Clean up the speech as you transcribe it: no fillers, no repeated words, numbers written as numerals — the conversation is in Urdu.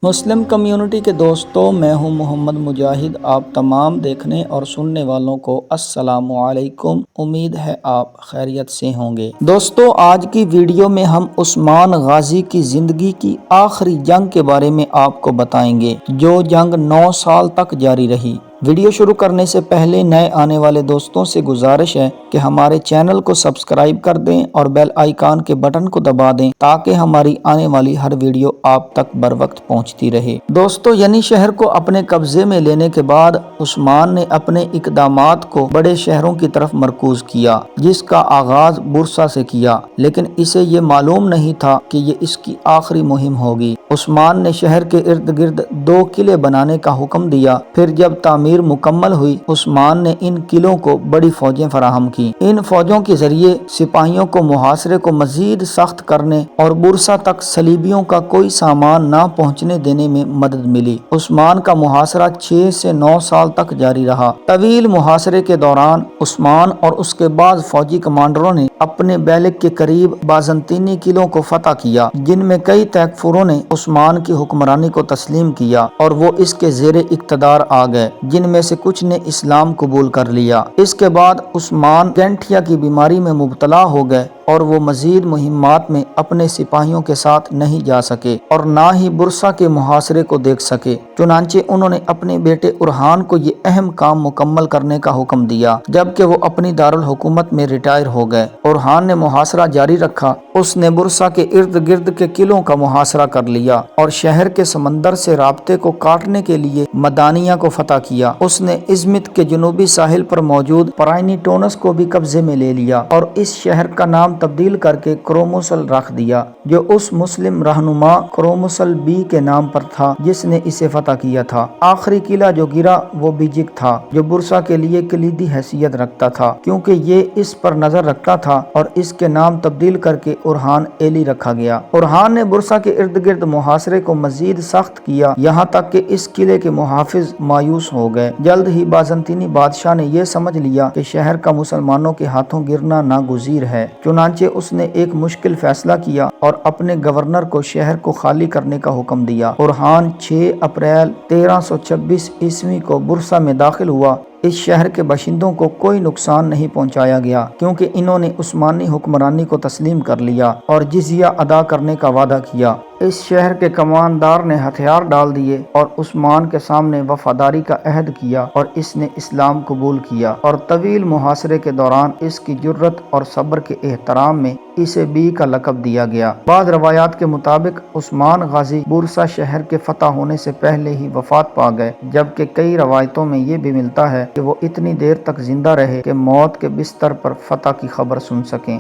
مسلم کمیونٹی کے دوستوں، میں ہوں محمد مجاہد۔ آپ تمام دیکھنے اور سننے والوں کو السلام علیکم۔ امید ہے آپ خیریت سے ہوں گے۔ دوستو، آج کی ویڈیو میں ہم عثمان غازی کی زندگی کی آخری جنگ کے بارے میں آپ کو بتائیں گے، جو جنگ 9 سال تک جاری رہی۔ ویڈیو شروع کرنے سے پہلے نئے آنے والے دوستوں سے گزارش ہے کہ ہمارے چینل کو سبسکرائب کر دیں اور بیل آئیکن کے بٹن کو دبا دیں تاکہ ہماری آنے والی ہر ویڈیو آپ تک بر وقت پہنچتی رہے۔ دوستو، یعنی شہر کو اپنے قبضے میں لینے کے بعد عثمان نے اپنے اقدامات کو بڑے شہروں کی طرف مرکوز کیا، جس کا آغاز بورسا سے کیا، لیکن اسے یہ معلوم نہیں تھا کہ یہ اس کی آخری مہم ہوگی۔ عثمان نے شہر کے ارد گرد 2 قلعے بنانے کا حکم دیا۔ پھر جب تعمیر مکمل ہوئی، عثمان نے ان قلعوں کو بڑی فوجیں فراہم کی۔ ان فوجوں کے ذریعے سپاہیوں کو محاصرے کو مزید سخت کرنے اور بورسا تک صلیبیوں کا کوئی سامان نہ پہنچنے دینے میں مدد ملی۔ عثمان کا محاصرہ 6 سے 9 سال تک جاری رہا۔ طویل محاصرے کے دوران عثمان اور اس کے بعض فوجی کمانڈروں نے اپنے بیلک کے قریب بازنطینی قلعوں کو فتح کیا، جن میں کئی تیکفوروں نے عثمان کی حکمرانی کو تسلیم کیا اور وہ اس کے زیر اقتدار آ گئے، جن میں سے کچھ نے اسلام قبول کر لیا۔ اس کے بعد عثمان کینٹھیا کی بیماری میں مبتلا ہو گئے اور وہ مزید مہمات میں اپنے سپاہیوں کے ساتھ نہیں جا سکے اور نہ ہی بورسا کے محاصرے کو دیکھ سکے۔ چنانچہ انہوں نے اپنے بیٹے اورحان کو یہ اہم کام مکمل کرنے کا حکم دیا، جبکہ وہ اپنی دارالحکومت میں ریٹائر ہو گئے۔ اورحان نے محاصرہ جاری رکھا۔ اس نے بورسا کے ارد گرد کے قلعوں کا محاصرہ کر لیا اور شہر کے سمندر سے رابطے کو کاٹنے کے لیے مدانیہ کو فتح کیا۔ اس نے ازمت کے جنوبی ساحل پر موجود پرائنیٹونس کو بھی قبضے میں لے لیا اور اس شہر کا نام تبدیل کر کے کروموسل رکھ دیا، جو اس مسلم رہنما کروموسل بی کے نام پر تھا جس نے اسے فتح کیا تھا۔ آخری قلعہ جو گرا وہ بیجک تھا، جو بورسا کے لیے کلیدی حیثیت رکھتا تھا، کیونکہ یہ اس پر نظر رکھتا تھا اور اس کے نام تبدیل کر کے اورحان ایلی رکھا گیا۔ اورحان نے بورسا کے ارد گرد محاصرے کو مزید سخت کیا، یہاں تک کہ اس قلعے کے محافظ مایوس ہو گئے۔ جلد ہی بازنطینی بادشاہ نے یہ سمجھ لیا کہ شہر کا مسلمانوں کے ہاتھوں گرنا ناگزیر ہے، چنانچہ اس نے ایک مشکل فیصلہ کیا اور اپنے گورنر کو شہر کو خالی کرنے کا حکم دیا۔ اورحان 6 اپریل 1326 عیسوی کو بورسا میں داخل ہوا۔ اس شہر کے باشندوں کو کوئی نقصان نہیں پہنچایا گیا، کیونکہ انہوں نے عثمانی حکمرانی کو تسلیم کر لیا اور جزیہ ادا کرنے کا وعدہ کیا۔ اس شہر کے کماندار نے ہتھیار ڈال دیے اور عثمان کے سامنے وفاداری کا عہد کیا اور اس نے اسلام قبول کیا، اور طویل محاصرے کے دوران اس کی جرأت اور صبر کے احترام میں اسے بی کا لقب دیا گیا۔ بعض روایات کے مطابق عثمان غازی بورسا شہر کے فتح ہونے سے پہلے ہی وفات پا گئے، جبکہ کئی روایتوں میں یہ بھی ملتا ہے کہ وہ اتنی دیر تک زندہ رہے کہ موت کے بستر پر فتح کی خبر سن سکیں۔